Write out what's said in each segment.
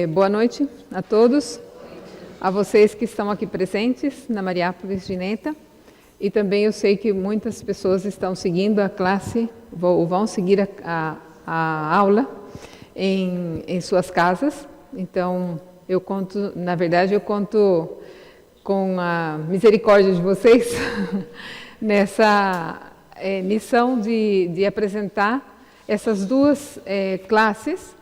Boa noite a todos, a vocês que estão aqui presentes na Mariápolis Gineta, e também eu sei que muitas pessoas estão seguindo a classe, vão seguir a aula em suas casas. Então, eu conto com a misericórdia de vocês nessa missão de apresentar essas duas classes,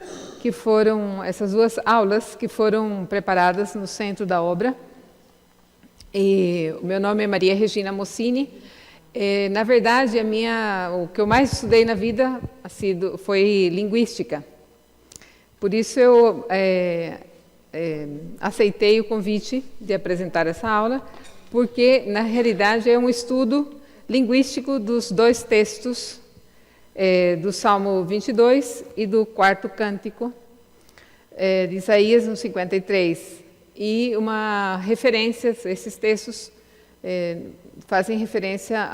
essas duas aulas que foram preparadas no centro da obra. O meu nome é Maria Regina Mossini. Na verdade, o que eu mais estudei na vida foi linguística. Por isso eu aceitei o convite de apresentar essa aula, porque na realidade é um estudo linguístico dos dois textos, do Salmo 22 e do quarto cântico de Isaías, no 53. E uma referência, esses textos fazem referência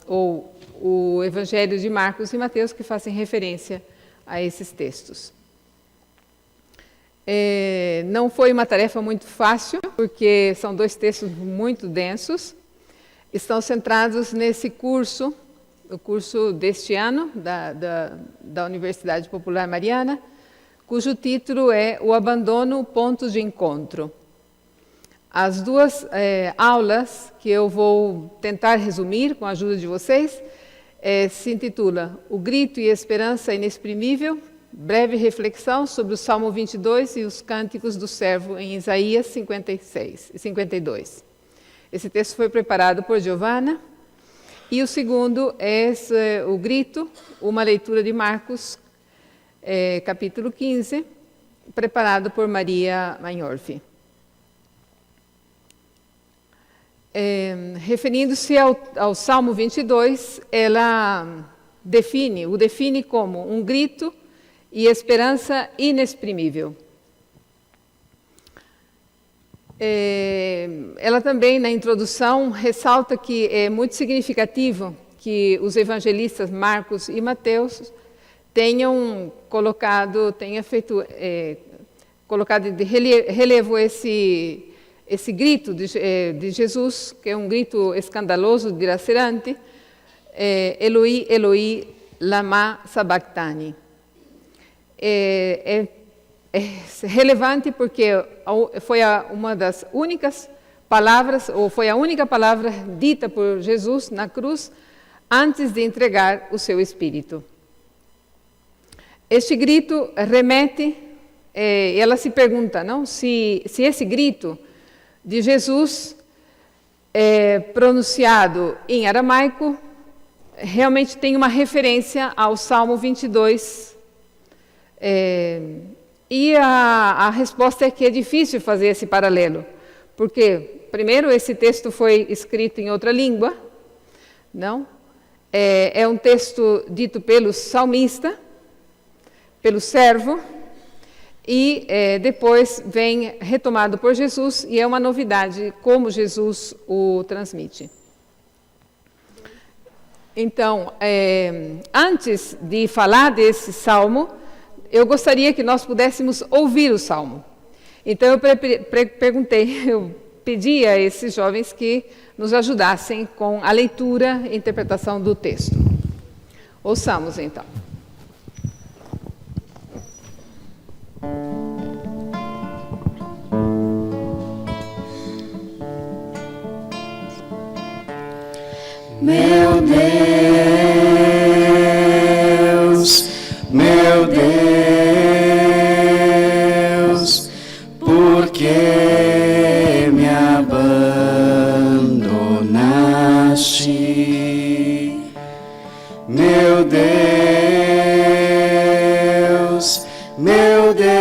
o Evangelho de Marcos e Mateus, que fazem referência a esses textos. Não foi uma tarefa muito fácil, porque são dois textos muito densos. Estão centrados nesse curso, o curso deste ano da Universidade Popular Mariana, cujo título é O Abandono, Pontos de Encontro. As duas aulas, que eu vou tentar resumir com a ajuda de vocês, se intitula O Grito e Esperança Inexprimível, breve reflexão sobre o Salmo 22 e os cânticos do servo em Isaías 56 e 52. Esse texto foi preparado por Giovanna. E o segundo é o Grito, uma leitura de Marcos, capítulo 15, preparado por Maria Magnolfi. Referindo-se ao Salmo 22, ela o define como um grito e esperança inexprimível. Ela também, na introdução, ressalta que é muito significativo que os evangelistas Marcos e Mateus tenham colocado de relevo esse grito de Jesus, que é um grito escandaloso, dilacerante, Eloi, Eloi, lama sabachthani. É relevante porque foi uma das únicas palavras, ou foi a única palavra dita por Jesus na cruz antes de entregar o seu espírito. Este grito remete, ela se pergunta, não, se esse grito de Jesus pronunciado em aramaico realmente tem uma referência ao Salmo 22. E a resposta é que é difícil fazer esse paralelo, porque, primeiro, esse texto foi escrito em outra língua, não? É um texto dito pelo salmista, pelo servo, e depois vem retomado por Jesus, e é uma novidade como Jesus o transmite. Então, antes de falar desse salmo, eu gostaria que nós pudéssemos ouvir o Salmo. Então eu pedi a esses jovens que nos ajudassem com a leitura e interpretação do texto. Ouçamos então. Meu Deus, meu Deus, por que me abandonaste? Meu Deus, meu Deus,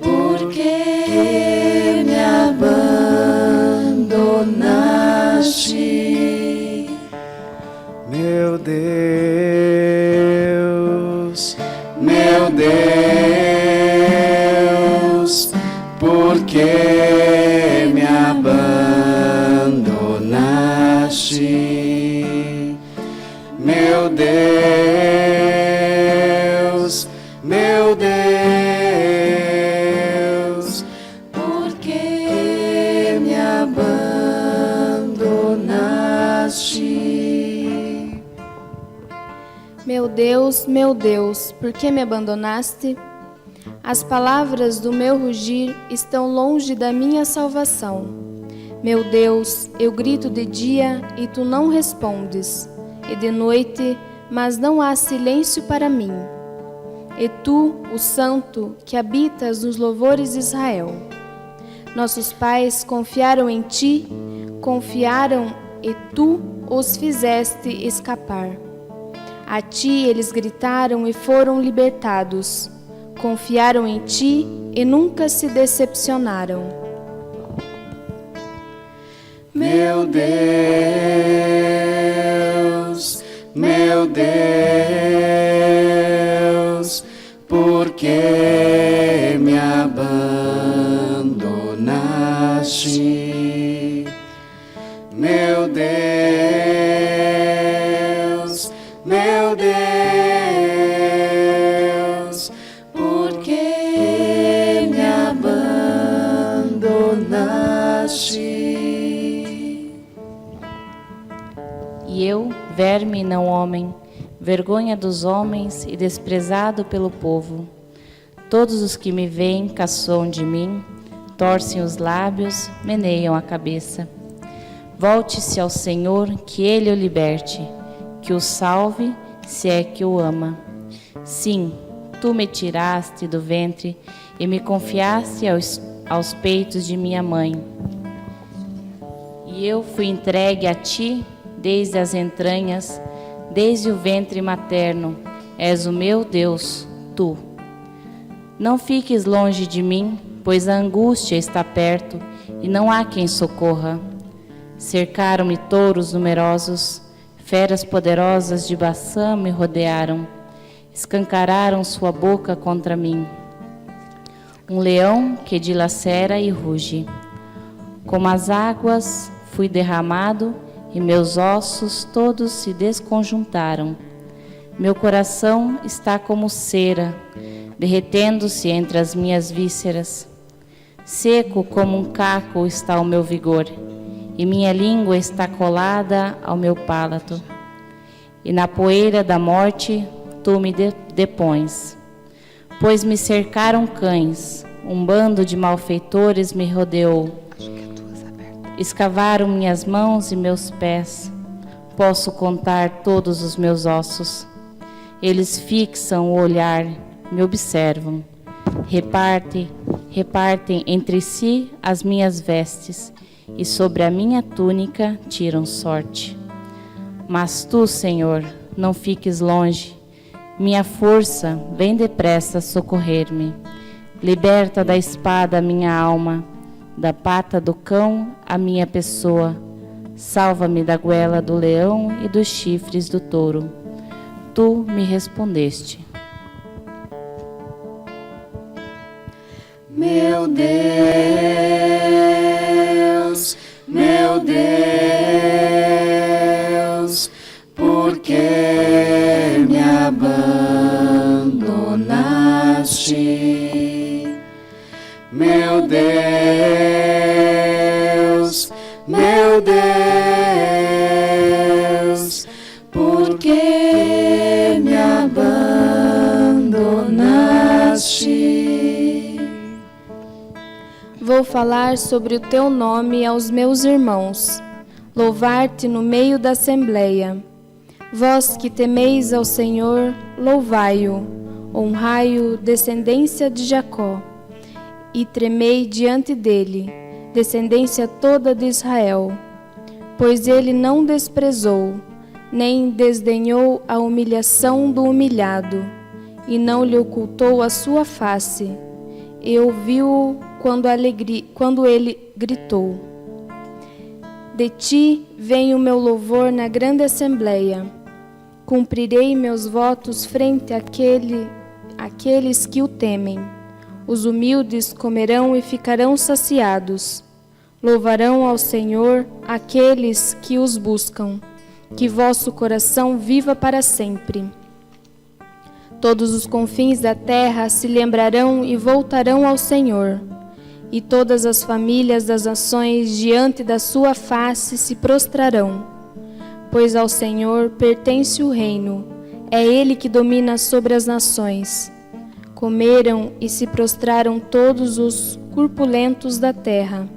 por que me abandonaste? Meu Deus, meu Deus, por que me abandonaste? Meu Deus, meu Deus, por que me abandonaste? Meu Deus, por que me abandonaste? As palavras do meu rugir estão longe da minha salvação. Meu Deus, eu grito de dia e tu não respondes, e de noite, mas não há silêncio para mim. E tu, o Santo, que habitas nos louvores de Israel. Nossos pais confiaram em ti, confiaram e tu os fizeste escapar. A ti eles gritaram e foram libertados. Confiaram em ti e nunca se decepcionaram. Meu Deus, por que me abandonaste? Meu Deus, por que me abandonaste? E eu, verme e não homem, vergonha dos homens e desprezado pelo povo. Todos os que me veem caçoam de mim, torcem os lábios, meneiam a cabeça. Volte-se ao Senhor, que Ele o liberte, que o salve, se é que o ama. Sim, tu me tiraste do ventre e me confiaste aos peitos de minha mãe. E eu fui entregue a ti desde as entranhas, desde o ventre materno. És o meu Deus, tu. Não fiques longe de mim, pois a angústia está perto e não há quem socorra. Cercaram-me touros numerosos, feras poderosas de Baçã me rodearam, escancararam sua boca contra mim. Um leão que dilacera e ruge. Como as águas fui derramado e meus ossos todos se desconjuntaram. Meu coração está como cera, derretendo-se entre as minhas vísceras. Seco como um caco está o meu vigor, e minha língua está colada ao meu palato. E na poeira da morte tu me depões. Pois me cercaram cães, um bando de malfeitores me rodeou. Escavaram minhas mãos e meus pés. Posso contar todos os meus ossos. Eles fixam o olhar, me observam. Repartem entre si as minhas vestes, e sobre a minha túnica tiram sorte. Mas tu, Senhor, não fiques longe. Minha força, vem depressa socorrer-me. Liberta da espada a minha alma, da pata do cão a minha pessoa. Salva-me da goela do leão e dos chifres do touro. Tu me respondeste. Meu Deus, por que me abandonaste? Meu Deus, por que me abandonaste? Vou falar sobre o teu nome aos meus irmãos, louvar-te no meio da assembleia. Vós que temeis ao Senhor, louvai-o, honrai-o, descendência de Jacó, e tremei diante dele, descendência toda de Israel. Pois ele não desprezou, nem desdenhou a humilhação do humilhado, e não lhe ocultou a sua face, e ouviu-o quando ele gritou. De ti vem o meu louvor na grande assembleia. Cumprirei meus votos frente àqueles que o temem. Os humildes comerão e ficarão saciados. Louvarão ao Senhor aqueles que os buscam. Que vosso coração viva para sempre. Todos os confins da terra se lembrarão e voltarão ao Senhor, e todas as famílias das nações diante da sua face se prostrarão, pois ao Senhor pertence o reino, é Ele que domina sobre as nações. Comeram e se prostraram todos os corpulentos da terra.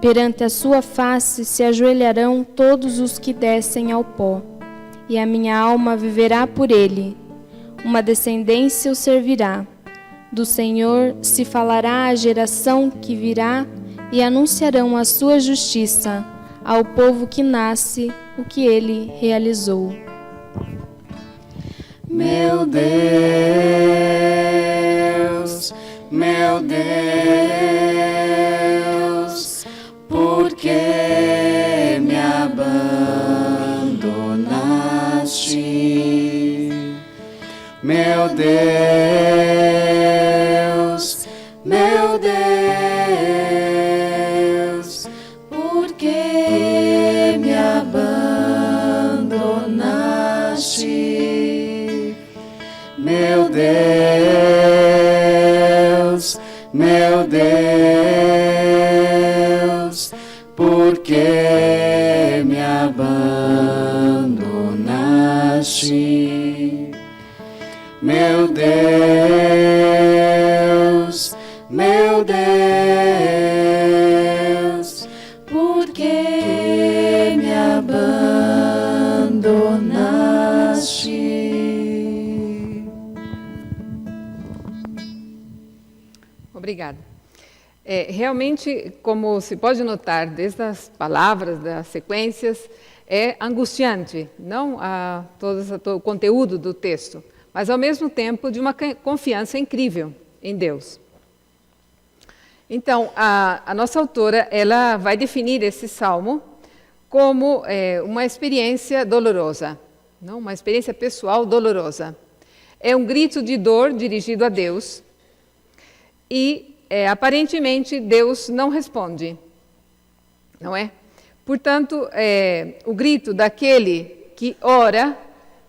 Perante a sua face se ajoelharão todos os que descem ao pó, e a minha alma viverá por ele. Uma descendência o servirá. Do Senhor se falará à geração que virá, e anunciarão a sua justiça ao povo que nasce, o que ele realizou. Meu Deus, por que me abandonaste? Meu Deus, por que me abandonaste? Meu Deus, por que me abandonaste? Meu Deus, por que me abandonaste? Obrigada. Realmente, como se pode notar desde as palavras, das sequências, é angustiante, não todo o conteúdo do texto, mas ao mesmo tempo de uma confiança incrível em Deus. Então, a nossa autora, ela vai definir esse salmo como uma experiência dolorosa, não? Uma experiência pessoal dolorosa. É um grito de dor dirigido a Deus e, aparentemente, Deus não responde, não é? Portanto, o grito daquele que ora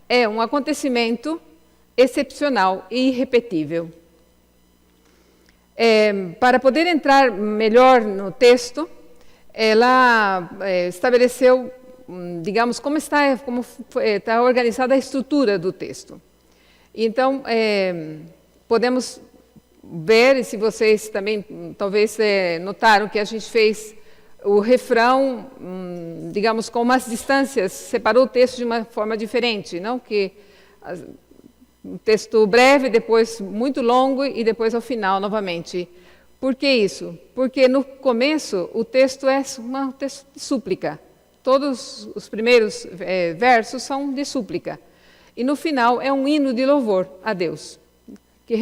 é um acontecimento excepcional e irrepetível. Para poder entrar melhor no texto, ela estabeleceu, digamos, como está organizada a estrutura do texto. Então, podemos ver, e se vocês também talvez notaram que a gente fez o refrão, digamos, com umas distâncias, separou o texto de uma forma diferente, não que um texto breve, depois muito longo e depois ao final novamente. Por que isso? Porque no começo o texto é um texto de súplica. Todos os primeiros versos são de súplica. E no final é um hino de louvor a Deus, que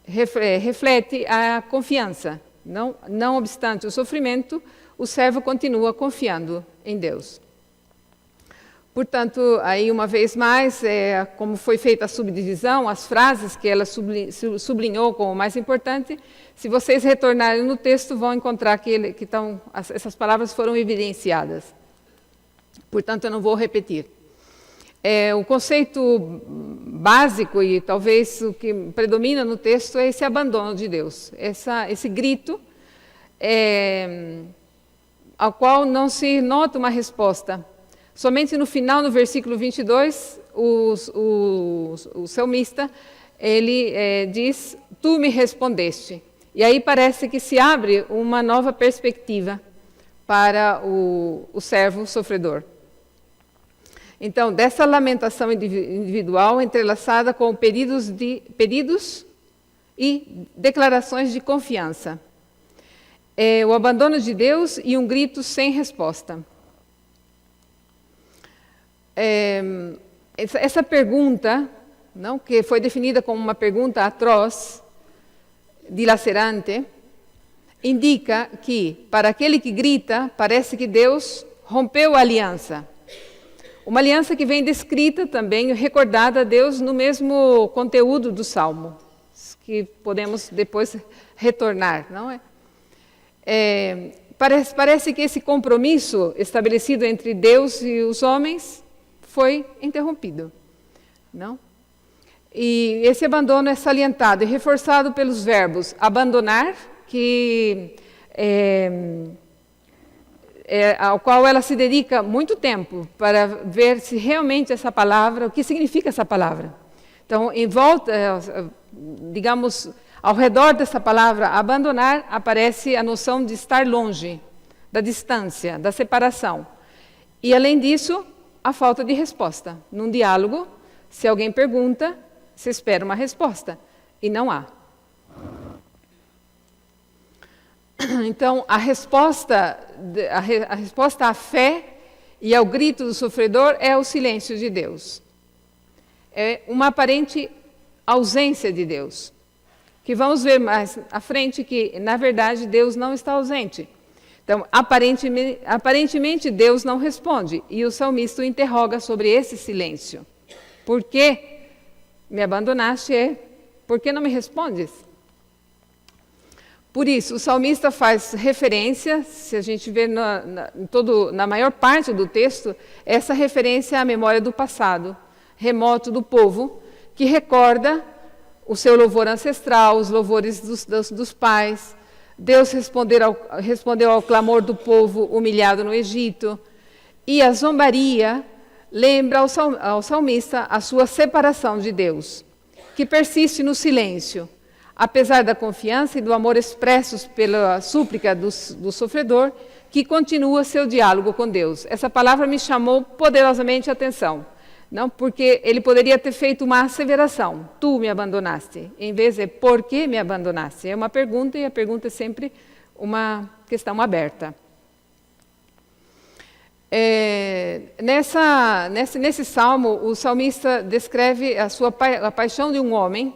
reflete a confiança. Não obstante o sofrimento, o servo continua confiando em Deus. Portanto, aí uma vez mais, como foi feita a subdivisão, as frases que ela sublinhou como mais importante, se vocês retornarem no texto, vão encontrar que essas palavras foram evidenciadas. Portanto, eu não vou repetir. O conceito básico e talvez o que predomina no texto é esse abandono de Deus, esse grito ao qual não se nota uma resposta. Somente no final, no versículo 22, o salmista, ele diz, tu me respondeste. E aí parece que se abre uma nova perspectiva para o servo sofredor. Então, dessa lamentação individual entrelaçada com pedidos e declarações de confiança. O abandono de Deus e um grito sem resposta. Essa pergunta, não, que foi definida como uma pergunta atroz, dilacerante, indica que, para aquele que grita, parece que Deus rompeu a aliança. Uma aliança que vem descrita também, recordada a Deus no mesmo conteúdo do Salmo, que podemos depois retornar, não é? Parece que esse compromisso estabelecido entre Deus e os homens foi interrompido. Não? E esse abandono é salientado e reforçado pelos verbos abandonar, ao qual ela se dedica muito tempo para ver se realmente essa palavra, o que significa essa palavra. Então, em volta, digamos, ao redor dessa palavra abandonar, aparece a noção de estar longe, da distância, da separação. E, além disso, a falta de resposta. Num diálogo, se alguém pergunta, se espera uma resposta, e não há. Então, a resposta à fé e ao grito do sofredor é o silêncio de Deus. É uma aparente ausência de Deus. Que vamos ver mais à frente que, na verdade, Deus não está ausente. Então, aparentemente Deus não responde. E o salmista o interroga sobre esse silêncio. Por que me abandonaste? Por que não me respondes? Por isso, o salmista faz referência, se a gente vê na maior parte do texto, essa referência à memória do passado, remoto do povo, que recorda o seu louvor ancestral, os louvores dos pais. Deus respondeu ao clamor do povo humilhado no Egito. E a zombaria lembra ao salmista a sua separação de Deus, que persiste no silêncio, apesar da confiança e do amor expressos pela súplica do sofredor, que continua seu diálogo com Deus. Essa palavra me chamou poderosamente a atenção, não? Porque ele poderia ter feito uma asseveração, tu me abandonaste, em vez de por que me abandonaste. É uma pergunta e a pergunta é sempre uma questão aberta. Nesse salmo, o salmista descreve a paixão de um homem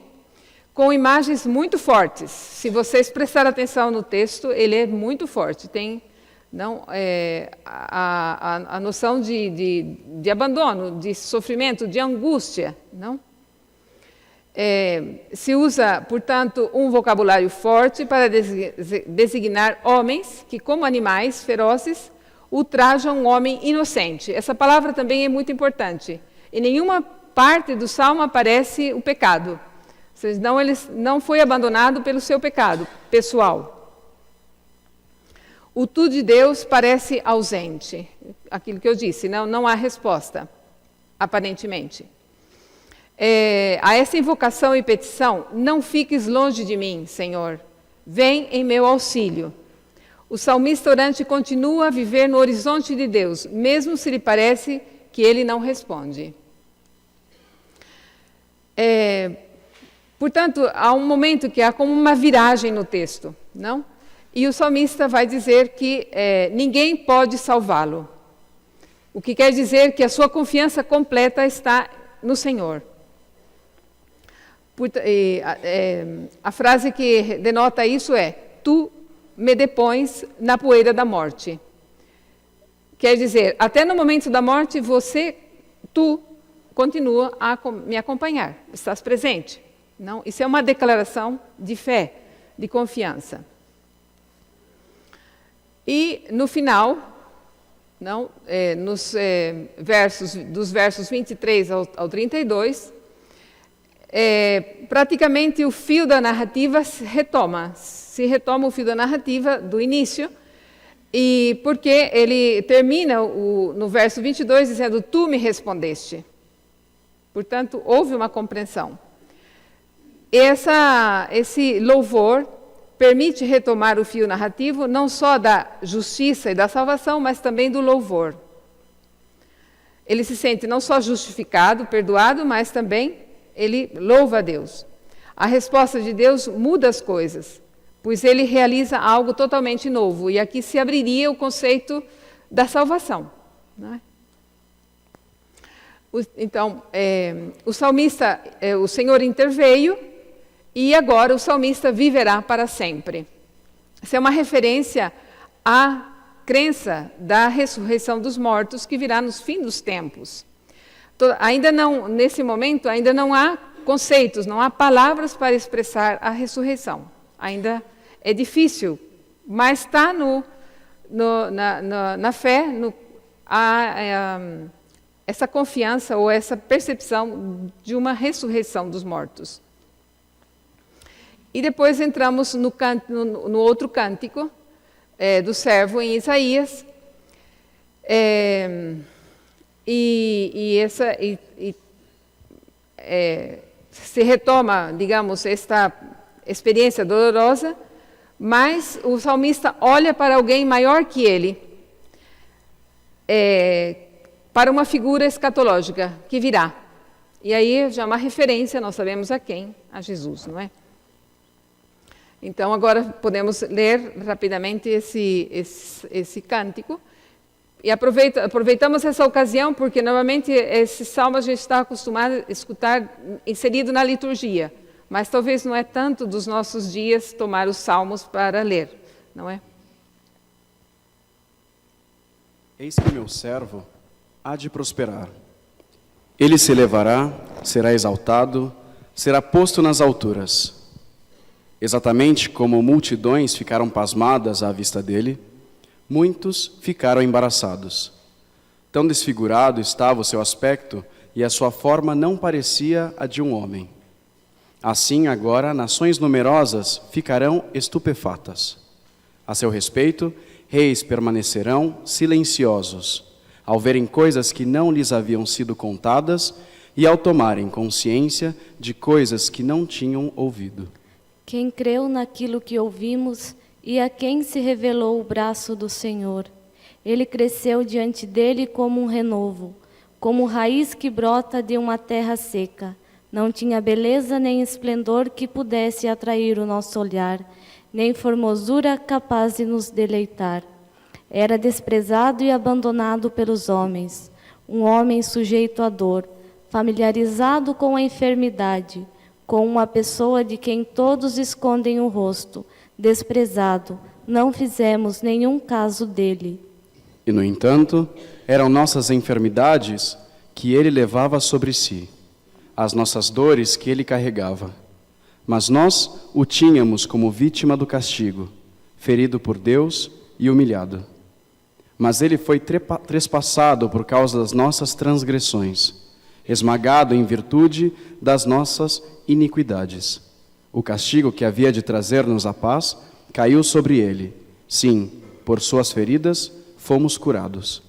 com imagens muito fortes. Se vocês prestarem atenção no texto, ele é muito forte. Tem a noção de abandono, de sofrimento, de angústia. Não? Se usa, portanto, um vocabulário forte para designar homens que, como animais ferozes, ultrajam um homem inocente. Essa palavra também é muito importante. Em nenhuma parte do salmo aparece o pecado. Senão ele não foi abandonado pelo seu pecado pessoal. O tu de Deus parece ausente. Aquilo que eu disse, não há resposta, aparentemente. A essa invocação e petição, não fiques longe de mim, Senhor. Vem em meu auxílio. O salmista orante continua a viver no horizonte de Deus, mesmo se lhe parece que ele não responde. Portanto, há um momento que há como uma viragem no texto, não? E o salmista vai dizer que ninguém pode salvá-lo. O que quer dizer que a sua confiança completa está no Senhor. A frase que denota isso é: tu me depões na poeira da morte. Quer dizer, até no momento da morte, tu continua a me acompanhar, estás presente. Não? Isso é uma declaração de fé, de confiança. E no final, dos versos 23 ao 32, praticamente o fio da narrativa se retoma o fio da narrativa do início, e porque ele termina no verso 22 dizendo, tu me respondeste. Portanto, houve uma compreensão. Esse louvor permite retomar o fio narrativo não só da justiça e da salvação, mas também do louvor. Ele se sente não só justificado, perdoado, mas também ele louva a Deus. A resposta de Deus muda as coisas, pois ele realiza algo totalmente novo. E aqui se abriria o conceito da salvação. Não é? Então, o salmista, o Senhor interveio, e agora o salmista viverá para sempre. Essa é uma referência à crença da ressurreição dos mortos que virá nos fins dos tempos. Ainda não, nesse momento, ainda não há conceitos, não há palavras para expressar a ressurreição. Ainda é difícil, mas está na fé, essa confiança ou essa percepção de uma ressurreição dos mortos. E depois entramos no outro cântico do servo em Isaías, se retoma, digamos, esta experiência dolorosa, mas o salmista olha para alguém maior que ele, para uma figura escatológica que virá. E aí já é uma referência, nós sabemos a quem? A Jesus, não é? Então agora podemos ler rapidamente esse cântico. E aproveitamos essa ocasião porque normalmente esse salmo a gente está acostumado a escutar inserido na liturgia, mas talvez não é tanto dos nossos dias tomar os salmos para ler, não é? Eis que meu servo há de prosperar. Ele se elevará, será exaltado, será posto nas alturas. Exatamente como multidões ficaram pasmadas à vista dele, muitos ficaram embaraçados. Tão desfigurado estava o seu aspecto e a sua forma não parecia a de um homem. Assim, agora, nações numerosas ficarão estupefatas. A seu respeito, reis permanecerão silenciosos, ao verem coisas que não lhes haviam sido contadas e ao tomarem consciência de coisas que não tinham ouvido. Quem creu naquilo que ouvimos e a quem se revelou o braço do Senhor? Ele cresceu diante dele como um renovo, como raiz que brota de uma terra seca. Não tinha beleza nem esplendor que pudesse atrair o nosso olhar, nem formosura capaz de nos deleitar. Era desprezado e abandonado pelos homens, um homem sujeito à dor, familiarizado com a enfermidade, com uma pessoa de quem todos escondem o rosto, desprezado, não fizemos nenhum caso dele. E, no entanto, eram nossas enfermidades que ele levava sobre si, as nossas dores que ele carregava. Mas nós o tínhamos como vítima do castigo, ferido por Deus e humilhado. Mas ele foi trespassado por causa das nossas transgressões, esmagado em virtude das nossas iniquidades. O castigo que havia de trazer-nos a paz caiu sobre ele. Sim, por suas feridas fomos curados.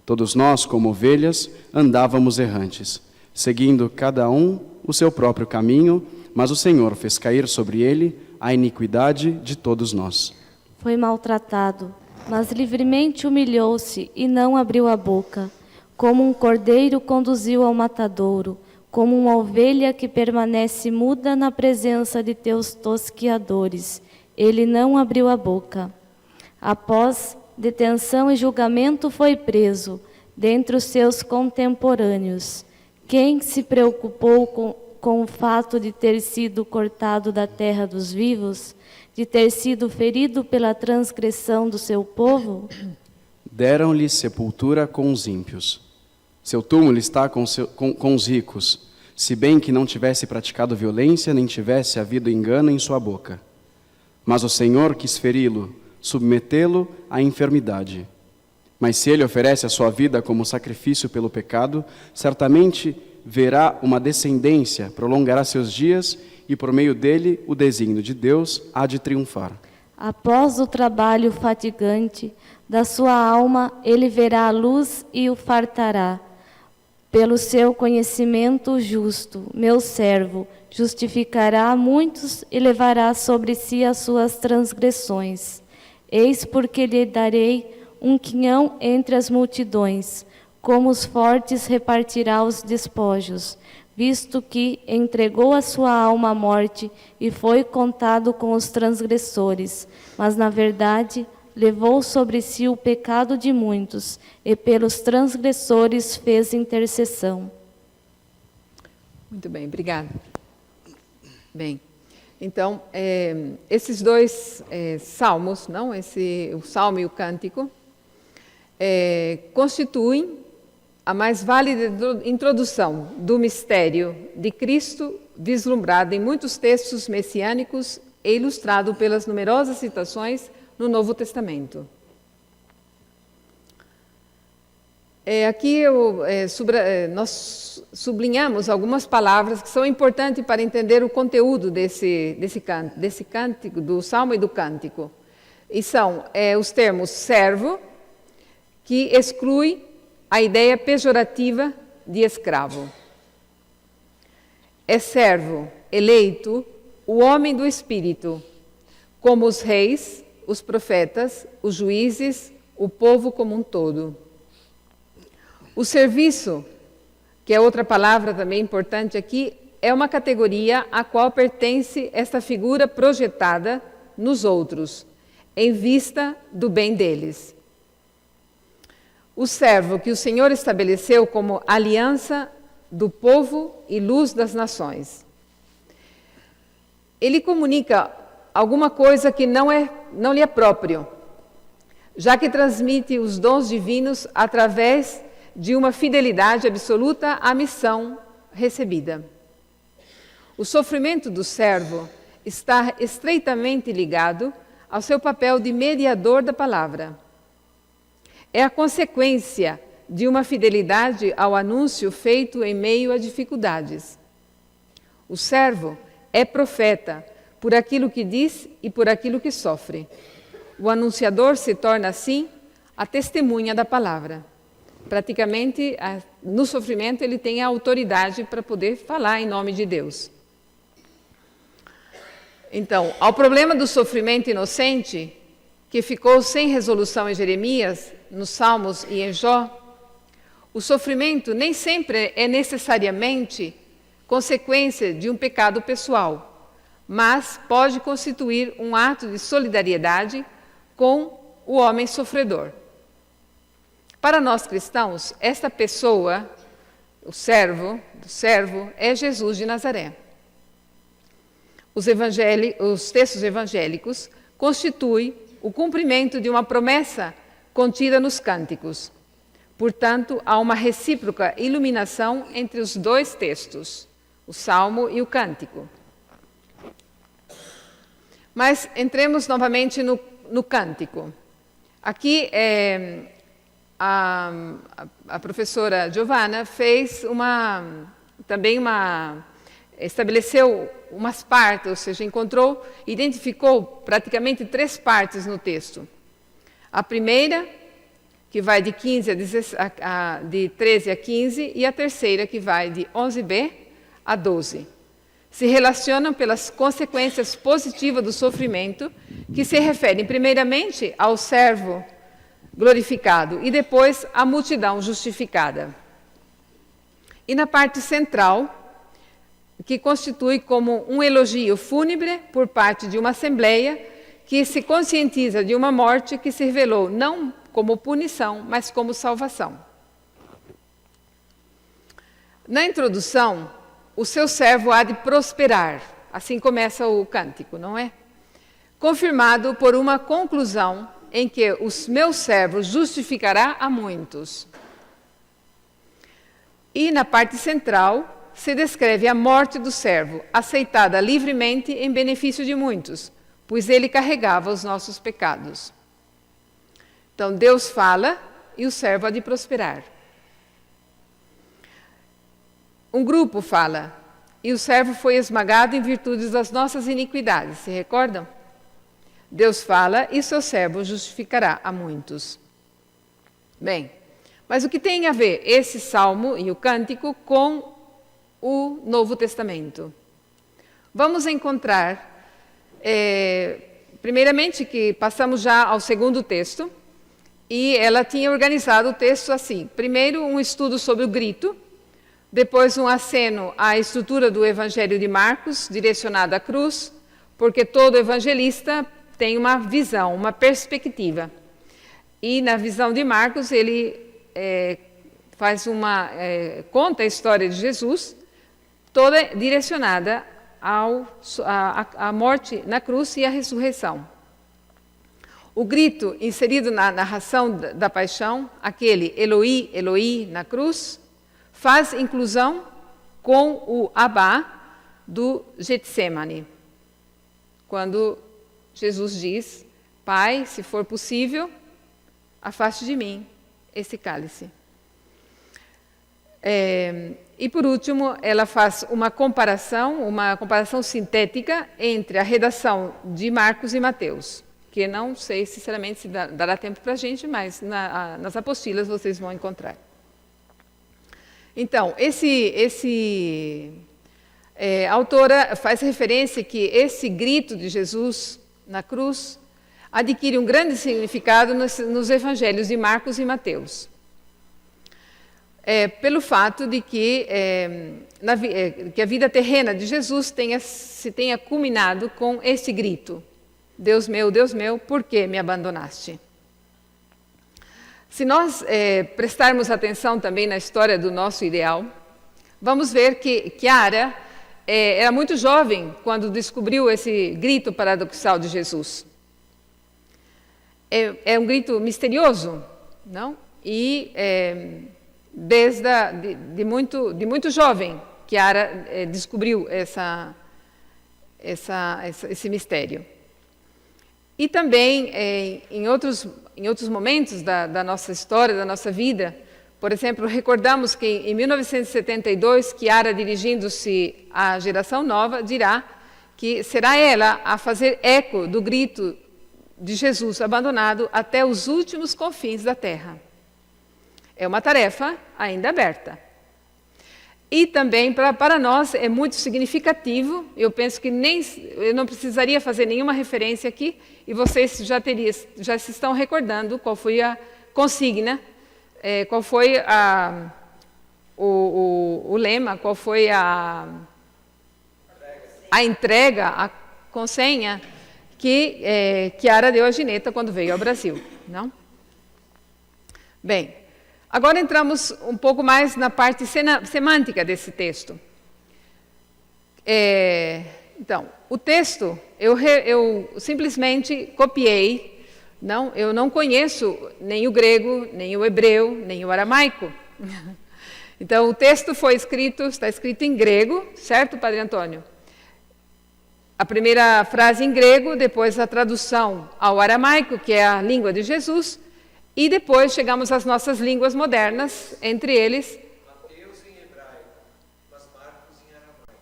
Todos nós, como ovelhas, andávamos errantes, seguindo cada um o seu próprio caminho, mas o Senhor fez cair sobre ele a iniquidade de todos nós. Foi maltratado, mas livremente humilhou-se e não abriu a boca. Como um cordeiro conduziu ao matadouro, como uma ovelha que permanece muda na presença de teus tosquiadores. Ele não abriu a boca. Após detenção e julgamento foi preso, dentre os seus contemporâneos. Quem se preocupou com o fato de ter sido cortado da terra dos vivos, de ter sido ferido pela transgressão do seu povo? Deram-lhe sepultura com os ímpios. Seu túmulo está com os ricos, se bem que não tivesse praticado violência, nem tivesse havido engano em sua boca. Mas o Senhor quis feri-lo, submetê-lo à enfermidade. Mas se ele oferece a sua vida como sacrifício pelo pecado, certamente verá uma descendência, prolongará seus dias, e por meio dele o desígnio de Deus há de triunfar. Após o trabalho fatigante da sua alma, ele verá a luz e o fartará. Pelo seu conhecimento justo, meu servo justificará muitos e levará sobre si as suas transgressões. Eis porque lhe darei um quinhão entre as multidões, como os fortes repartirá os despojos, visto que entregou a sua alma à morte e foi contado com os transgressores, mas na verdade levou sobre si o pecado de muitos, e pelos transgressores fez intercessão. Muito bem, obrigada. Bem, então, esses dois salmos, não? O salmo e o cântico, constituem a mais válida introdução do mistério de Cristo, vislumbrado em muitos textos messiânicos e ilustrado pelas numerosas citações no Novo Testamento. Nós sublinhamos algumas palavras que são importantes para entender o conteúdo desse cântico, do Salmo e do Cântico. E são os termos servo, que exclui a ideia pejorativa de escravo. É servo, eleito, o homem do Espírito, como os reis, os profetas, os juízes, o povo como um todo. O serviço, que é outra palavra também importante aqui, é uma categoria a qual pertence esta figura projetada nos outros, em vista do bem deles. O servo que o Senhor estabeleceu como aliança do povo e luz das nações. Ele comunica alguma coisa que não lhe é próprio, já que transmite os dons divinos através de uma fidelidade absoluta à missão recebida. O sofrimento do servo está estreitamente ligado ao seu papel de mediador da palavra. É a consequência de uma fidelidade ao anúncio feito em meio a dificuldades. O servo é profeta por aquilo que diz e por aquilo que sofre. O anunciador se torna, assim, a testemunha da palavra. Praticamente, no sofrimento, ele tem a autoridade para poder falar em nome de Deus. Então, ao problema do sofrimento inocente, que ficou sem resolução em Jeremias, nos Salmos e em Jó, o sofrimento nem sempre é necessariamente consequência de um pecado pessoal, mas pode constituir um ato de solidariedade com o homem sofredor. Para nós cristãos, esta pessoa, o servo, é Jesus de Nazaré. Os textos evangélicos constituem o cumprimento de uma promessa contida nos cânticos. Portanto, há uma recíproca iluminação entre os dois textos, o Salmo e o Cântico. Mas entremos novamente no Cântico. Aqui a professora Giovanna estabeleceu umas partes, ou seja, identificou praticamente 3 partes no texto. A primeira, que vai de 13 a 15, e a terceira, que vai de 11b a 12. Se relacionam pelas consequências positivas do sofrimento, que se referem primeiramente ao servo glorificado e depois à multidão justificada. E na parte central, que constitui como um elogio fúnebre por parte de uma assembleia que se conscientiza de uma morte que se revelou não como punição, mas como salvação. Na introdução, o seu servo há de prosperar, assim começa o cântico, não é? Confirmado por uma conclusão em que os meus servos justificará a muitos. E na parte central se descreve a morte do servo, aceitada livremente em benefício de muitos, pois ele carregava os nossos pecados. Então Deus fala e o servo há de prosperar. Um grupo fala, e o servo foi esmagado em virtude das nossas iniquidades, se recordam? Deus fala e seu servo justificará a muitos. Bem, mas o que tem a ver esse salmo e o cântico com o Novo Testamento? Vamos encontrar, primeiramente, que passamos já ao segundo texto, e ela tinha organizado o texto assim. Primeiro, um estudo sobre o grito, depois um aceno à estrutura do Evangelho de Marcos, direcionado à cruz, porque todo evangelista tem uma visão, uma perspectiva. E na visão de Marcos, ele conta a história de Jesus, toda direcionada à morte na cruz e à ressurreição. O grito inserido na narração da paixão, aquele Eloi, Eloi na cruz, faz inclusão com o Abá do Getsemane, quando Jesus diz: Pai, se for possível, afaste de mim esse cálice. E, por último, ela faz uma comparação sintética entre a redação de Marcos e Mateus, que não sei, sinceramente, se dará tempo para a gente, mas nas apostilas vocês vão encontrar. Então, a autora faz referência que esse grito de Jesus na cruz adquire um grande significado nos evangelhos de Marcos e Mateus. Pelo fato de que a vida terrena de Jesus se tenha culminado com esse grito: Deus meu, por que me abandonaste? Se nós prestarmos atenção também na história do nosso ideal, vamos ver que Chiara era muito jovem quando descobriu esse grito paradoxal de Jesus. É um grito misterioso, não? E de muito jovem, Chiara descobriu esse mistério. E também, em outros momentos da nossa história, da nossa vida, por exemplo, recordamos que em 1972, Chiara, dirigindo-se à geração nova, dirá que será ela a fazer eco do grito de Jesus abandonado até os últimos confins da terra. É uma tarefa ainda aberta. E também para nós é muito significativo, eu penso que eu não precisaria fazer nenhuma referência aqui, e vocês já se estão recordando qual foi a consigna, qual foi o lema, qual foi a entrega, a consenha que Chiara deu a Gineta quando veio ao Brasil, não? Bem, agora entramos um pouco mais na parte semântica desse texto. Então, o texto, eu simplesmente copiei, eu não conheço nem o grego, nem o hebreu, nem o aramaico. Então, o texto está escrito em grego, certo, Padre Antônio? A primeira frase em grego, depois a tradução ao aramaico, que é a língua de Jesus, e depois chegamos às nossas línguas modernas, entre eles... Mateus em hebraico, mas Marcos em aramaico.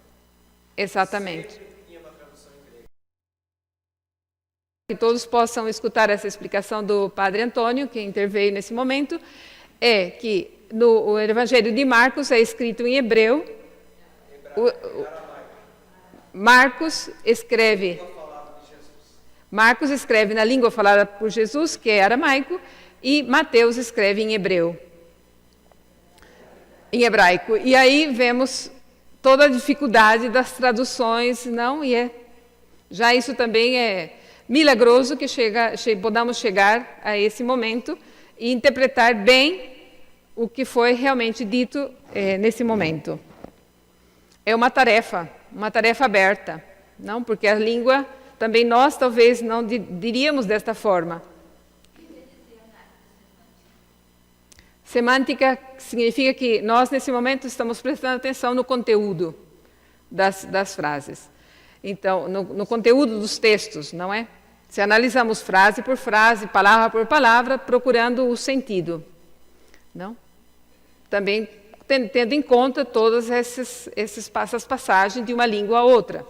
Exatamente. Sempre tinha uma tradução em grego. Que todos possam escutar essa explicação do Padre Antônio, que interveio nesse momento, é que no Evangelho de Marcos é escrito em hebreu. Marcos escreve na língua falada por Jesus, que é aramaico, e Mateus escreve em hebreu, em hebraico. E aí vemos toda a dificuldade das traduções, não? E já isso também é milagroso que podamos chegar a esse momento e interpretar bem o que foi realmente dito nesse momento. É uma tarefa aberta, não? Porque a língua, também nós talvez não diríamos desta forma. Semântica significa que nós, nesse momento, estamos prestando atenção no conteúdo das frases. Então, no conteúdo dos textos, não é? Se analisamos frase por frase, palavra por palavra, procurando o sentido, não? Também tendo em conta todas essas passagens de uma língua a outra.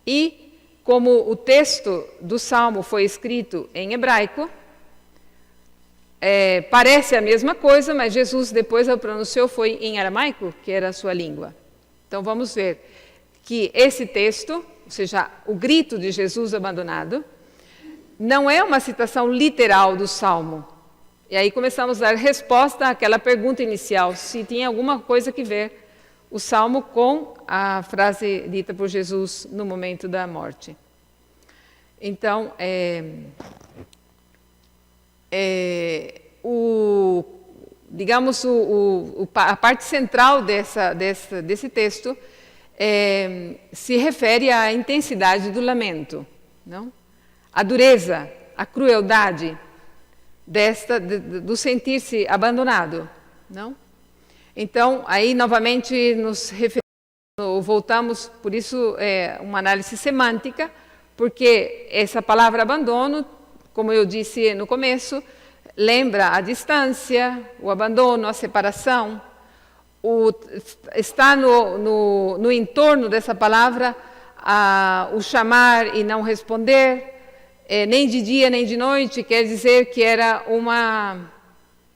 E, como o texto do Salmo foi escrito em hebraico, parece a mesma coisa, mas Jesus depois o pronunciou foi em aramaico, que era a sua língua. Então vamos ver que esse texto, ou seja, o grito de Jesus abandonado, não é uma citação literal do Salmo. E aí começamos a dar resposta àquela pergunta inicial, se tinha alguma coisa que ver o Salmo com a frase dita por Jesus no momento da morte. Então, a parte central desse texto se refere à intensidade do lamento, não? A dureza, a crueldade do sentir-se abandonado, não? Então, aí novamente voltamos, por isso uma análise semântica, porque essa palavra abandono, como eu disse no começo, lembra a distância, o abandono, a separação, está no entorno dessa palavra o chamar e não responder, nem de dia nem de noite, quer dizer que era uma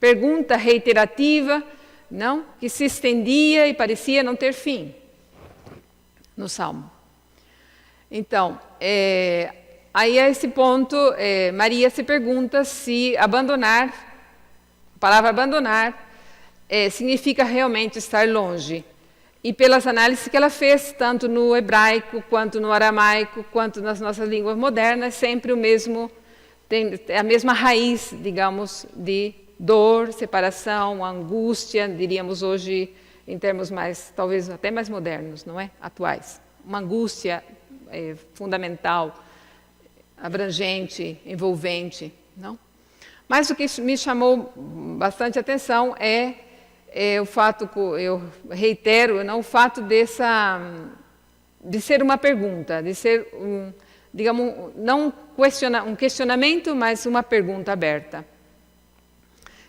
pergunta reiterativa, não? Que se estendia e parecia não ter fim no Salmo. Então, aí a esse ponto, Maria se pergunta se abandonar, a palavra abandonar, significa realmente estar longe. E pelas análises que ela fez, tanto no hebraico, quanto no aramaico, quanto nas nossas línguas modernas, sempre tem a mesma raiz, digamos, de dor, separação, angústia, diríamos hoje em termos mais, talvez até mais modernos, não é? Atuais. Uma angústia fundamental, abrangente, envolvente, não? Mas o que me chamou bastante atenção é o fato, eu reitero, não, o fato de ser uma pergunta, de ser, digamos, não um questionamento, mas uma pergunta aberta.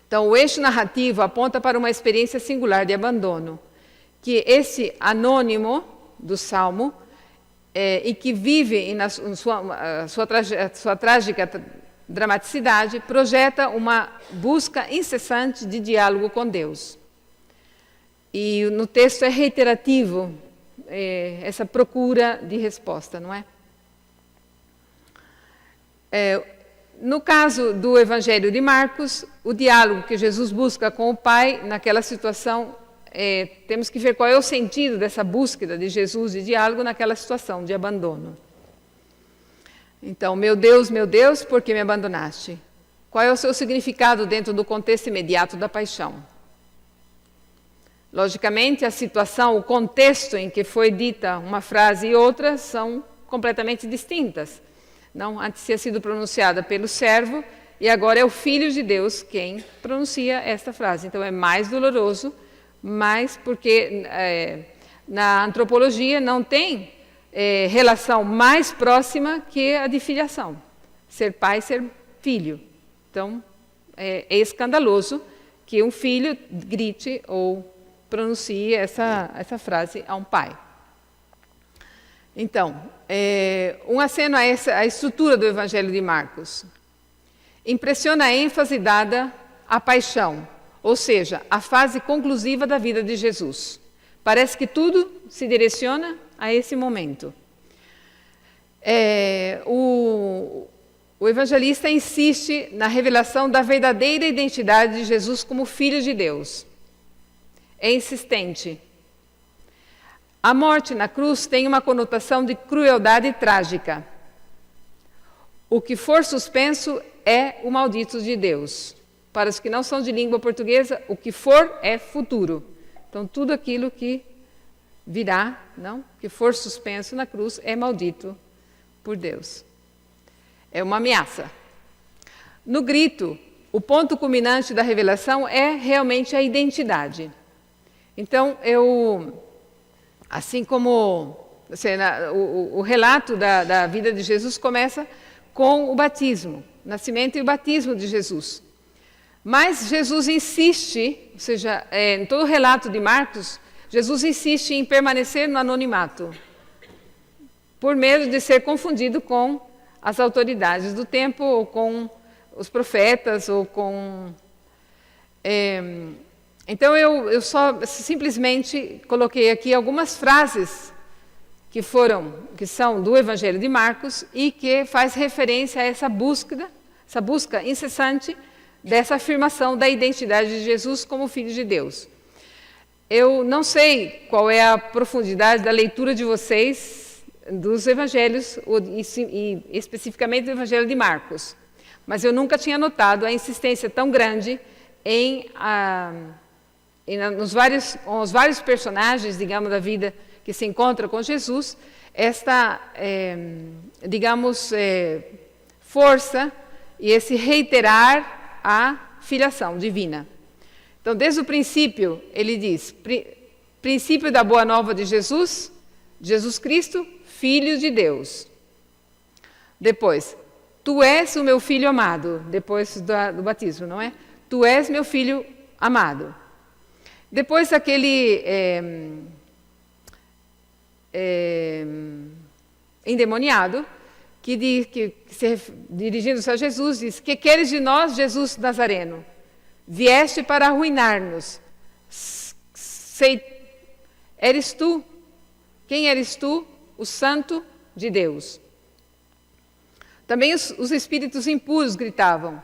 Então, o eixo narrativo aponta para uma experiência singular de abandono, que esse anônimo do Salmo, e que vive na sua trágica dramaticidade, projeta uma busca incessante de diálogo com Deus. E no texto é reiterativo essa procura de resposta, não é? No caso do Evangelho de Marcos, o diálogo que Jesus busca com o Pai, naquela situação, temos que ver qual é o sentido dessa búsqueda de Jesus de diálogo naquela situação de abandono. Então, meu Deus, por que me abandonaste? Qual é o seu significado dentro do contexto imediato da paixão? Logicamente, a situação, o contexto em que foi dita uma frase e outra são completamente distintas. Não, antes tinha sido pronunciada pelo servo e agora é o Filho de Deus quem pronuncia esta frase. Então é mais doloroso, mas porque na antropologia não tem relação mais próxima que a de filiação. Ser pai, ser filho. Então é escandaloso que um filho grite ou pronuncie essa frase a um pai. Então, um aceno a estrutura do Evangelho de Marcos. Impressiona a ênfase dada à paixão, ou seja, a fase conclusiva da vida de Jesus. Parece que tudo se direciona a esse momento. O evangelista insiste na revelação da verdadeira identidade de Jesus como Filho de Deus. É insistente. A morte na cruz tem uma conotação de crueldade trágica. O que for suspenso é o maldito de Deus. Para os que não são de língua portuguesa, o que for é futuro. Então, tudo aquilo que virá, não, que for suspenso na cruz, é maldito por Deus. É uma ameaça. No grito, o ponto culminante da revelação é realmente a identidade. Então, assim como o relato da vida de Jesus começa com o batismo, o nascimento e o batismo de Jesus. Mas Jesus insiste, ou seja, em todo o relato de Marcos, Jesus insiste em permanecer no anonimato, por medo de ser confundido com as autoridades do tempo, ou com os profetas, ou com... Então, eu só simplesmente coloquei aqui algumas frases que são do Evangelho de Marcos e que faz referência a essa busca incessante dessa afirmação da identidade de Jesus como Filho de Deus. Eu não sei qual é a profundidade da leitura de vocês dos Evangelhos, e especificamente do Evangelho de Marcos, mas eu nunca tinha notado a insistência tão grande nos vários personagens, digamos, da vida que se encontra com Jesus, esta, força e esse reiterar a filiação divina. Então, desde o princípio, ele diz, princípio da boa nova de Jesus, Jesus Cristo, Filho de Deus. Depois, tu és o meu filho amado, depois do batismo, não é? Tu és meu filho amado. Depois aquele endemoniado, que dirigindo-se a Jesus, diz: que queres de nós, Jesus Nazareno? Vieste para arruinar-nos. Eres tu? Quem eres tu? O Santo de Deus. Também os espíritos impuros gritavam: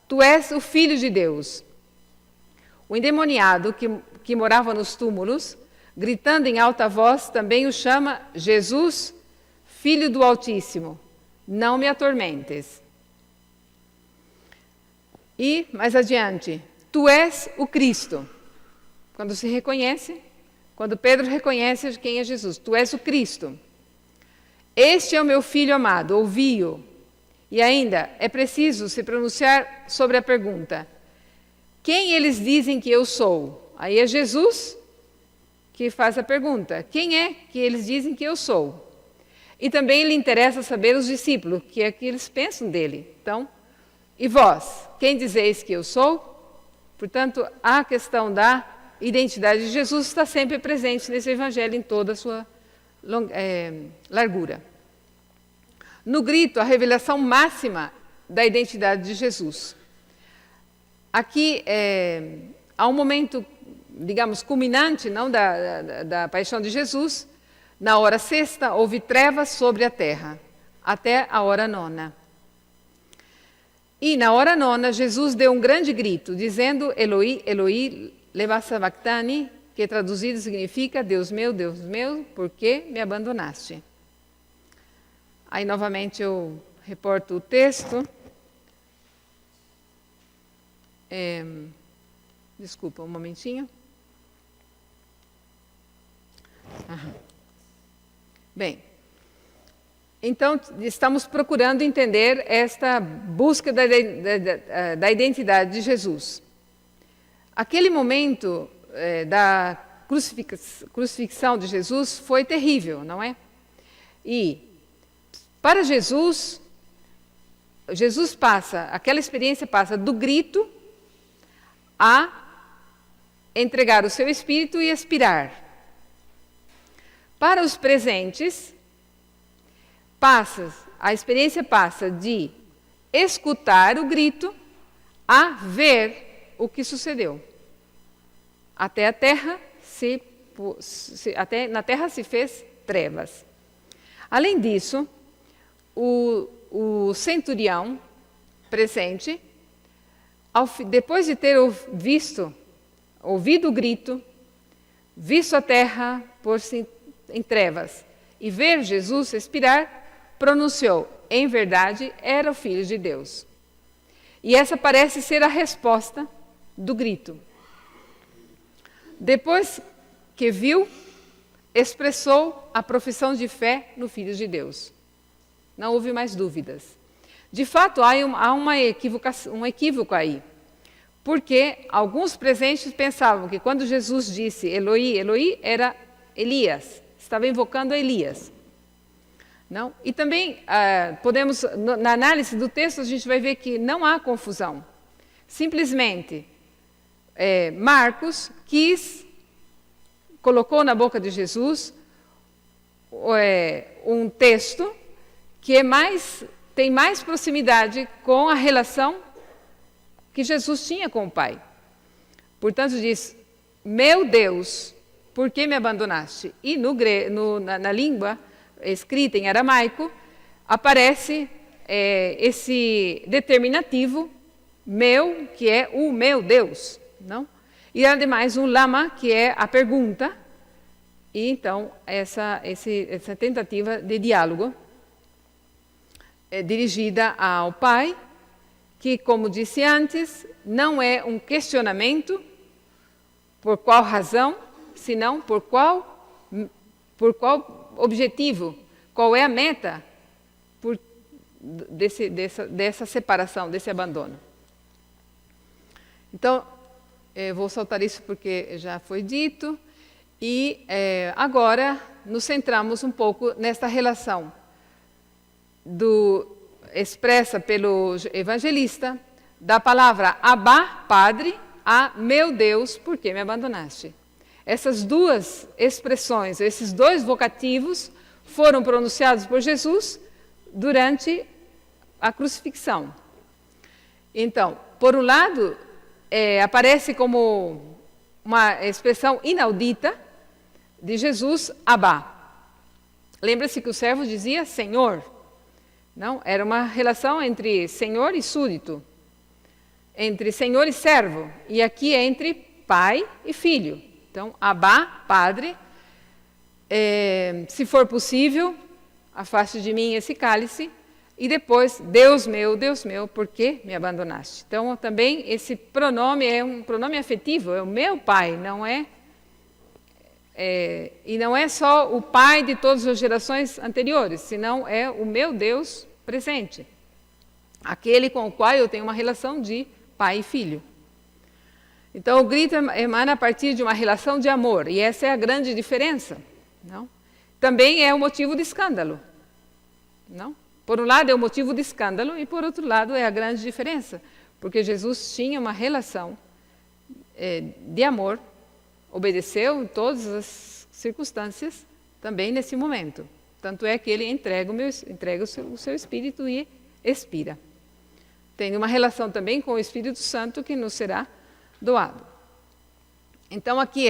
tu és o Filho de Deus. O endemoniado que morava nos túmulos, gritando em alta voz, também o chama: Jesus, Filho do Altíssimo, não me atormentes. E, mais adiante, tu és o Cristo. Quando Pedro reconhece quem é Jesus, tu és o Cristo. Este é o meu Filho amado, ouvi-o. E ainda, é preciso se pronunciar sobre a pergunta: quem eles dizem que eu sou? Aí é Jesus que faz a pergunta: quem é que eles dizem que eu sou? E também lhe interessa saber os discípulos, o que é que eles pensam dele. Então, e vós, quem dizeis que eu sou? Portanto, a questão da identidade de Jesus está sempre presente nesse evangelho em toda a sua largura. No grito, a revelação máxima da identidade de Jesus. Aqui há um momento, digamos, culminante, não, da paixão de Jesus. Na hora sexta, houve trevas sobre a terra, até a hora nona. E na hora nona, Jesus deu um grande grito, dizendo: Eloi, Eloi, lema sabachthani, que traduzido significa: Deus meu, por que me abandonaste? Aí, novamente, eu reporto o texto. Desculpa, um momentinho. Bem, então, estamos procurando entender esta busca da identidade de Jesus. Aquele momento da crucifixão de Jesus foi terrível, não é? E, para Jesus aquela experiência passa do grito a entregar o seu espírito e expirar. Para os presentes, a experiência passa de escutar o grito a ver o que sucedeu. Até na terra se fez trevas. Além disso, o centurião presente, depois de ter ouvido o grito, visto a terra pôr-se em trevas e ver Jesus expirar, pronunciou: em verdade, era o Filho de Deus. E essa parece ser a resposta do grito. Depois que viu, expressou a profissão de fé no Filho de Deus. Não houve mais dúvidas. De fato, há um equívoco aí. Porque alguns presentes pensavam que quando Jesus disse Eloi, Eloi, era Elias. Estava invocando Elias. Não? E também, na análise do texto, a gente vai ver que não há confusão. Simplesmente, Marcos colocou na boca de Jesus um texto que tem mais proximidade com a relação que Jesus tinha com o Pai. Portanto, diz: meu Deus, por que me abandonaste? E na língua escrita em aramaico, aparece esse determinativo, meu, que é o meu Deus. Não? E, ademais, um lama, que é a pergunta. E, então, essa tentativa de diálogo dirigida ao Pai, que, como disse antes, não é um questionamento por qual razão, senão por qual objetivo, qual é a meta dessa separação, desse abandono. Então, vou saltar isso porque já foi dito, e agora nos centramos um pouco nesta relação expressa pelo evangelista, da palavra Abá, Padre, a meu Deus, por que me abandonaste? Essas duas expressões, esses dois vocativos foram pronunciados por Jesus durante a crucifixão. Então, por um lado, aparece como uma expressão inaudita de Jesus, Abá. Lembra-se que o servo dizia Senhor. Não, era uma relação entre Senhor e súdito, entre Senhor e servo, e aqui é entre pai e filho. Então, Abá, Padre, se for possível, afaste de mim esse cálice, e depois, Deus meu, por que me abandonaste? Então, também esse pronome é um pronome afetivo, é o meu pai, não é? E não é só o pai de todas as gerações anteriores, senão é o meu Deus presente, aquele com o qual eu tenho uma relação de pai e filho. Então, o grito emana a partir de uma relação de amor, e essa é a grande diferença. Não? Também é o motivo de escândalo. Não? Por um lado é o motivo de escândalo, e por outro lado é a grande diferença, porque Jesus tinha uma relação de amor, obedeceu em todas as circunstâncias, também nesse momento. Tanto é que ele entrega o seu Espírito e expira. Tem uma relação também com o Espírito Santo que nos será doado. Então aqui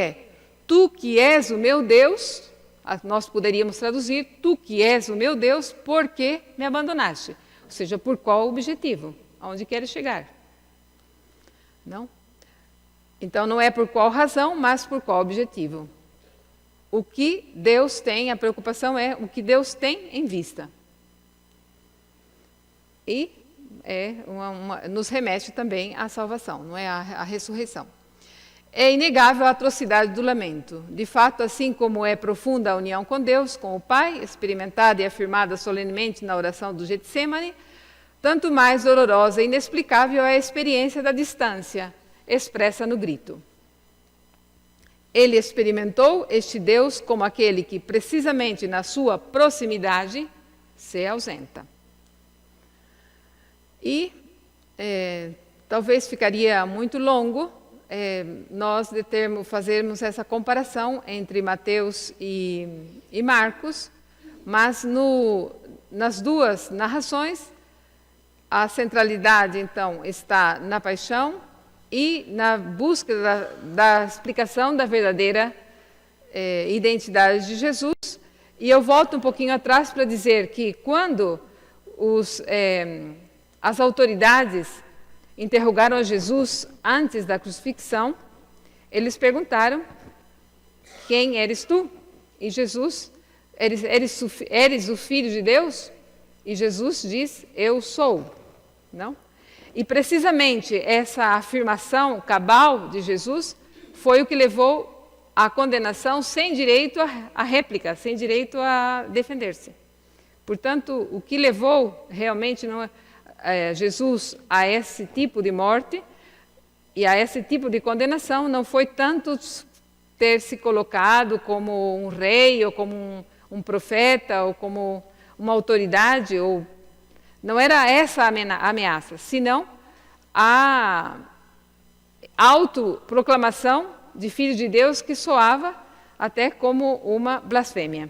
tu que és o meu Deus, nós poderíamos traduzir, tu que és o meu Deus, por que me abandonaste? Ou seja, por qual objetivo? Aonde queres chegar? Não? Então não é por qual razão, mas por qual objetivo. O que Deus tem, a preocupação é o que Deus tem em vista. E nos remete também à salvação, não é à ressurreição. É inegável a atrocidade do lamento. De fato, assim como é profunda a união com Deus, com o Pai, experimentada e afirmada solenemente na oração do Getsemane, tanto mais dolorosa e inexplicável é a experiência da distância, expressa no grito. Ele experimentou este Deus como aquele que, precisamente na sua proximidade, se ausenta. E talvez ficaria muito longo nós fazermos essa comparação entre Mateus e Marcos, mas nas duas narrações, a centralidade, então, está na paixão e na busca da explicação da verdadeira identidade de Jesus. E eu volto um pouquinho atrás para dizer que quando as autoridades interrogaram a Jesus antes da crucifixão, eles perguntaram, quem eres tu? E Jesus, eres o Filho de Deus? E Jesus diz, eu sou. Não? E precisamente essa afirmação cabal de Jesus foi o que levou à condenação sem direito à réplica, sem direito a defender-se. Portanto, o que levou realmente Jesus a esse tipo de morte e a esse tipo de condenação não foi tanto ter se colocado como um rei ou como um profeta ou como uma autoridade, não era essa a ameaça, senão a autoproclamação de Filho de Deus que soava até como uma blasfêmia.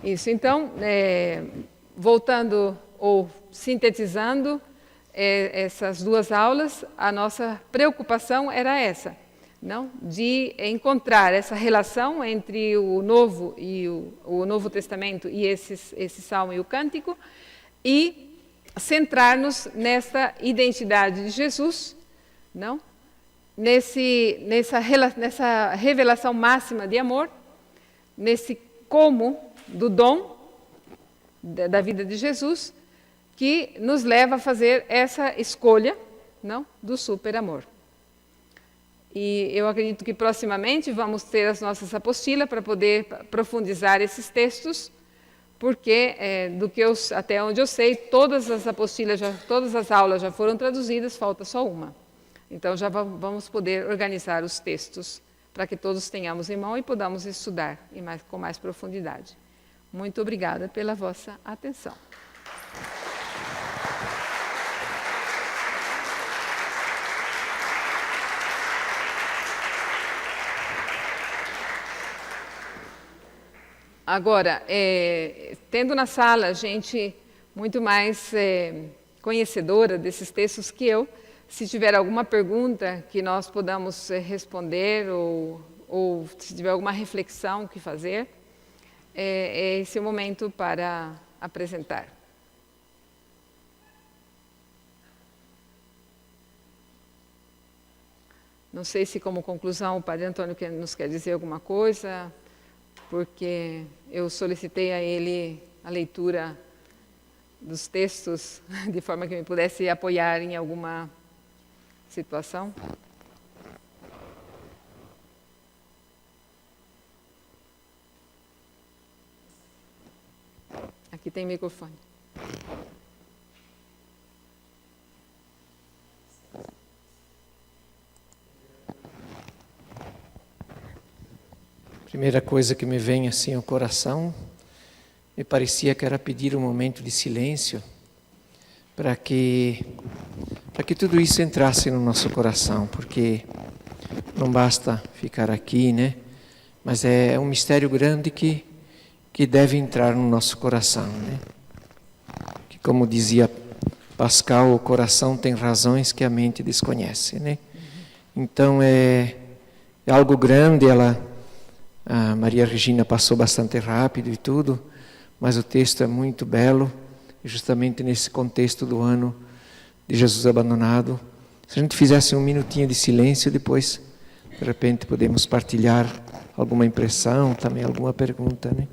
Isso, então, voltando ou sintetizando essas duas aulas, a nossa preocupação era essa, não? De encontrar essa relação entre o Novo e o Novo Testamento e esse Salmo e o Cântico, e centrar-nos nessa identidade de Jesus, não? Nessa revelação máxima de amor, nesse como do dom da vida de Jesus, que nos leva a fazer essa escolha, não, do super-amor. E eu acredito que proximamente vamos ter as nossas apostilas para poder profundizar esses textos, porque até onde eu sei, todas as apostilas, todas as aulas já foram traduzidas, falta só uma. Então já vamos poder organizar os textos para que todos tenhamos em mão e podamos estudar com mais profundidade. Muito obrigada pela vossa atenção. Agora, tendo na sala gente muito mais conhecedora desses textos que eu, se tiver alguma pergunta que nós podamos responder ou se tiver alguma reflexão que fazer, é esse o momento para apresentar. Não sei se, como conclusão, o Padre Antônio nos quer dizer alguma coisa, porque eu solicitei a ele a leitura dos textos, de forma que me pudesse apoiar em alguma situação. Aqui tem microfone. Primeira coisa que me vem assim ao coração, me parecia que era pedir um momento de silêncio para que tudo isso entrasse no nosso coração, porque não basta ficar aqui, né? Mas é um mistério grande que deve entrar no nosso coração, né? Que, como dizia Pascal, o coração tem razões que a mente desconhece, né? Então é algo grande. A Maria Regina passou bastante rápido e tudo, mas o texto é muito belo, justamente nesse contexto do ano de Jesus abandonado. Se a gente fizesse um minutinho de silêncio, depois, de repente, podemos partilhar alguma impressão, também alguma pergunta, né?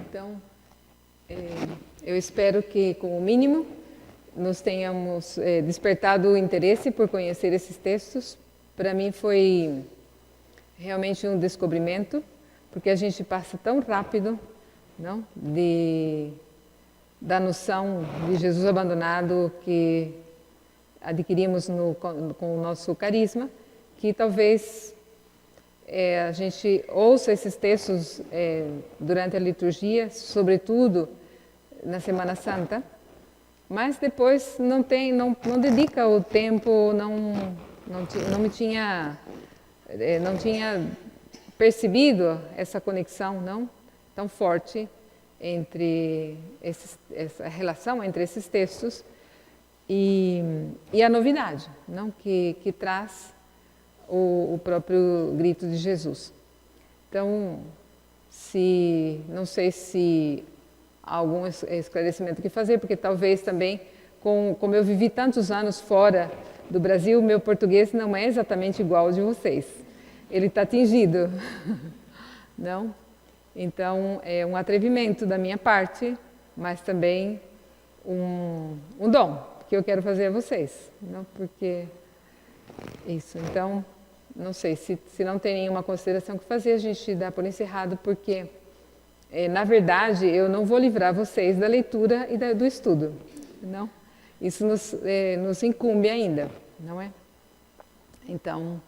Então, eu espero que, como mínimo, nos tenhamos despertado o interesse por conhecer esses textos. Para mim foi realmente um descobrimento, porque a gente passa tão rápido, não? Da noção de Jesus abandonado que adquirimos com o nosso carisma, que talvez a gente ouça esses textos durante a liturgia, sobretudo na Semana Santa, mas depois não dedica o tempo, não tinha percebido essa conexão não tão forte entre essa relação entre esses textos e a novidade, não que traz o próprio grito de Jesus. Então, não sei se há algum esclarecimento que fazer, porque talvez também, como eu vivi tantos anos fora do Brasil, meu português não é exatamente igual ao de vocês. Ele está tingido, não? Então, é um atrevimento da minha parte, mas também um dom que eu quero fazer a vocês, não? Porque isso, então, não sei, se não tem nenhuma consideração que fazer, a gente dá por encerrado, porque, na verdade, eu não vou livrar vocês da leitura e do estudo, não? Isso nos incumbe ainda, não é? Então,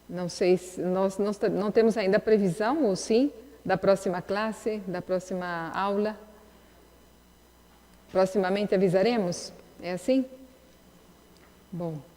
não sei se nós não temos ainda a previsão, ou sim, da próxima classe, da próxima aula. Proximamente avisaremos? É assim? Bom.